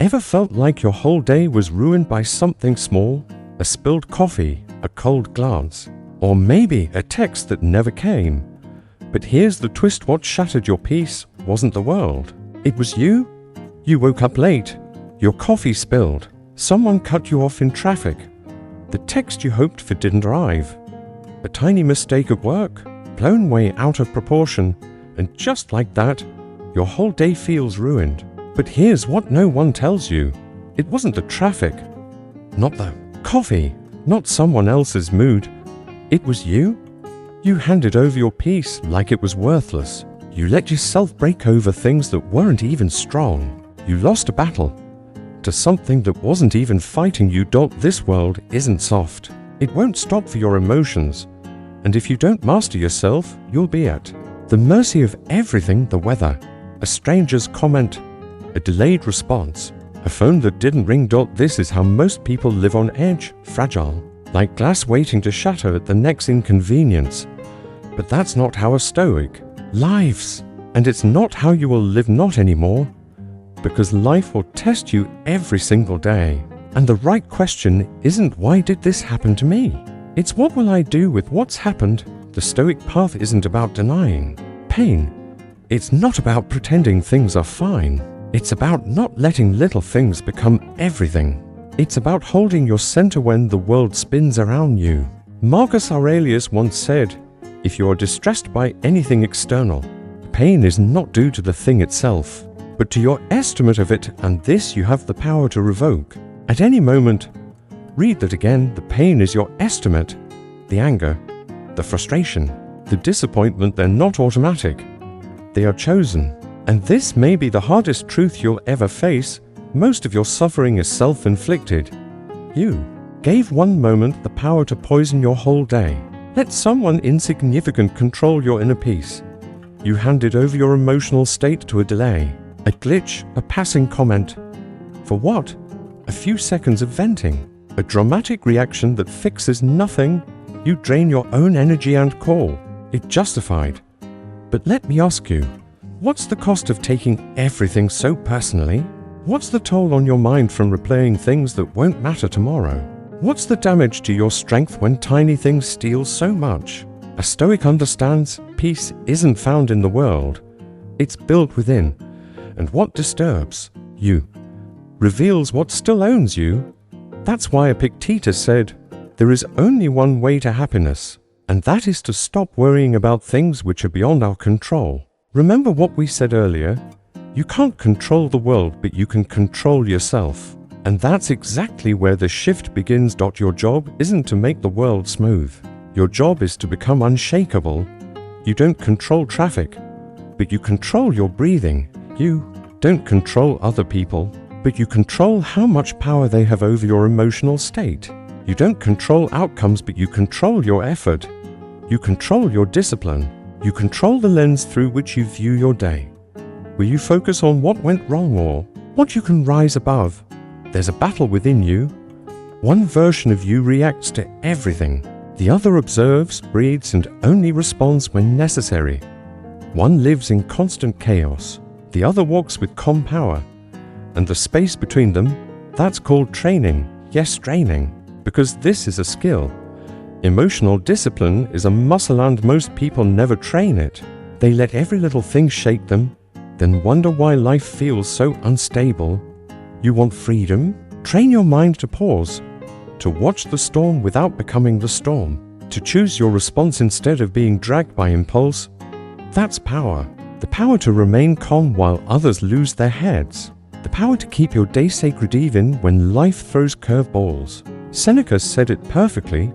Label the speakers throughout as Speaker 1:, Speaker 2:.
Speaker 1: Ever felt like your whole day was ruined by something small? A spilled coffee, a cold glance, or maybe a text that never came? But here's the twist: what shattered your peace wasn't the world. It was you. You woke up late. Your coffee spilled. Someone cut you off in traffic. The text you hoped for didn't arrive. A tiny mistake at work, blown way out of proportion, and just like that, your whole day feels ruined. But here's what no one tells you. It wasn't the traffic, not the coffee, not someone else's mood. It was you. You handed over your peace like it was worthless. You let yourself break over things that weren't even strong. You lost a battle to something that wasn't even fighting you. This world isn't soft. It won't stop for your emotions. And if you don't master yourself, you'll be at the mercy of everything: the weather, a stranger's comment, a delayed response, a phone that didn't ring. This is how most people live: on edge, fragile, like glass waiting to shatter at the next inconvenience. But that's not how a Stoic lives, and it's not how you will live, not anymore, because life will test you every single day. And the right question isn't why did this happen to me? It's what will I do with what's happened? The Stoic path isn't about denying pain. It's not about pretending things are fine. It's about not letting little things become everything. It's about holding your center when the world spins around you. Marcus Aurelius once said, if you are distressed by anything external, pain is not due to the thing itself, but to your estimate of it, and this you have the power to revoke at any moment. Read that again: the pain is your estimate. The anger, the frustration, the disappointment, they're not automatic. They are chosen. And this may be the hardest truth you'll ever face: most of your suffering is self-inflicted. You gave one moment the power to poison your whole day. Let someone insignificant control your inner peace. You handed over your emotional state to a delay, a glitch, a passing comment. For what? A few seconds of venting, a dramatic reaction that fixes nothing. You drain your own energy and call it justified. But let me ask you, what's the cost of taking everything so personally? What's the toll on your mind from replaying things that won't matter tomorrow? What's the damage to your strength when tiny things steal so much? A Stoic understands peace isn't found in the world, it's built within. And what disturbs you reveals what still owns you. That's why Epictetus said, there is only one way to happiness, and that is to stop worrying about things which are beyond our control. Remember what we said earlier? You can't control the world, but you can control yourself. And that's exactly where the shift begins. Your job isn't to make the world smooth. Your job is to become unshakable. You don't control traffic, but you control your breathing. You don't control other people, but you control how much power they have over your emotional state. You don't control outcomes, but you control your effort. You control your discipline. You control the lens through which you view your day. Will you focus on what went wrong or what you can rise above? There's a battle within you. One version of you reacts to everything. The other observes, breathes, and only responds when necessary. One lives in constant chaos. The other walks with calm power. And the space between them, that's called training. Yes, training. Because this is a skill. Emotional discipline is a muscle, and most people never train it. They let every little thing shake them, then wonder why life feels so unstable. You want freedom? Train your mind to pause, to watch the storm without becoming the storm, to choose your response instead of being dragged by impulse. That's power. The power to remain calm while others lose their heads. The power to keep your day sacred even when life throws curveballs. Seneca said it perfectly.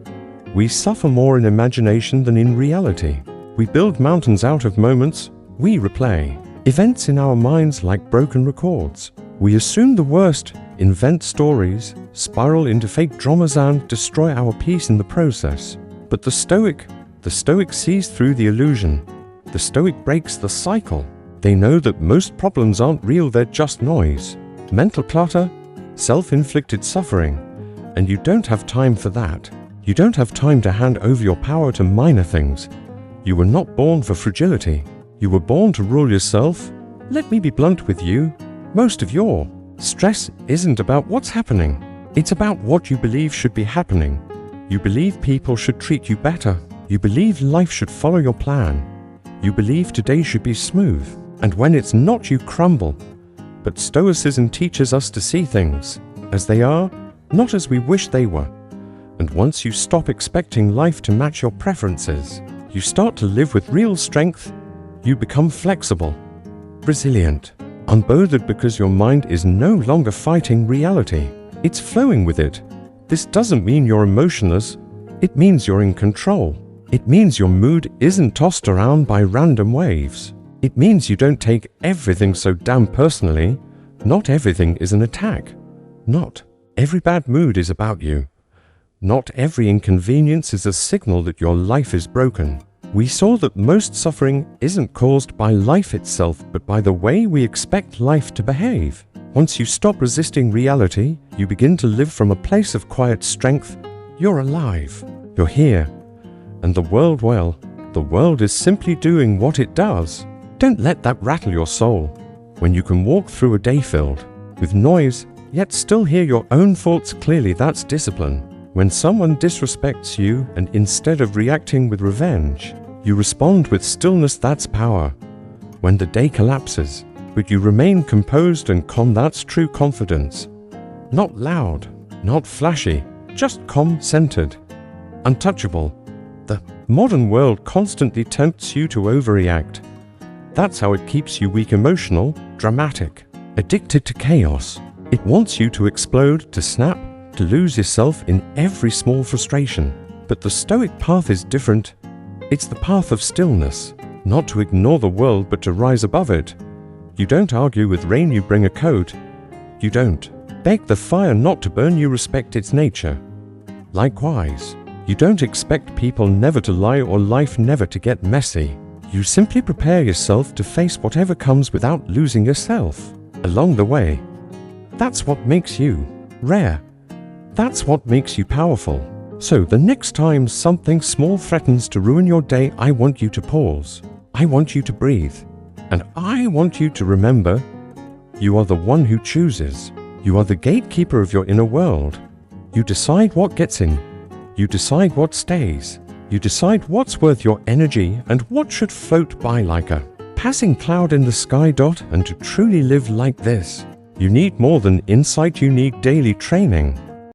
Speaker 1: We suffer more in imagination than in reality. We build mountains out of moments. We replay events in our minds like broken records. We assume the worst, invent stories, spiral into fake dramas, and destroy our peace in the process. But the Stoic sees through the illusion. The Stoic breaks the cycle. They know that most problems aren't real, they're just noise, mental clutter, self-inflicted suffering. And you don't have time for that. You don't have time to hand over your power to minor things. You were not born for fragility. You were born to rule yourself. Let me be blunt with you. Most of your Stress isn't about what's happening. It's about what you believe should be happening. You believe people should treat you better. You believe life should follow your plan. You believe today should be smooth. And when it's not, you crumble. But Stoicism teaches us to see things as they are, not as we wish they were. And once you stop expecting life to match your preferences, you start to live with real strength. You become flexible, resilient, unbothered because your mind is no longer fighting reality. It's flowing with it. This doesn't mean you're emotionless. It means you're in control. It means your mood isn't tossed around by random waves. It means you don't take everything so damn personally. Not everything is an attack. Not every bad mood is about you. Not every inconvenience is a signal that your life is broken. We saw that most suffering isn't caused by life itself, but by the way we expect life to behave. Once you stop resisting reality, you begin to live from a place of quiet strength. You're alive. You're here. And the world is simply doing what it does. Don't let that rattle your soul. When you can walk through a day filled with noise, yet still hear your own thoughts clearly, that's discipline. When someone disrespects you and instead of reacting with revenge, you respond with stillness, that's power. When the day collapses, but you remain composed and calm, that's true confidence. Not loud, not flashy, just calm, centered, untouchable. The modern world constantly tempts you to overreact. That's how it keeps you weak, emotional, dramatic, addicted to chaos. It wants you to explode, to snap, to lose yourself in every small frustration. But the Stoic path is different. It's the path of stillness, not to ignore the world but to rise above it. You don't argue with rain, you bring a coat. You don't beg the fire not to burn, you respect its nature. Likewise, you don't expect people never to lie or life never to get messy. You simply prepare yourself to face whatever comes without losing yourself along the way. That's what makes you rare. That's what makes you powerful. So the next time something small threatens to ruin your day, I want you to pause. I want you to breathe. And I want you to remember, you are the one who chooses. You are the gatekeeper of your inner world. You decide what gets in. You decide what stays. You decide what's worth your energy and what should float by like a passing cloud in the sky. And to truly live like this, you need more than insight, you need daily training.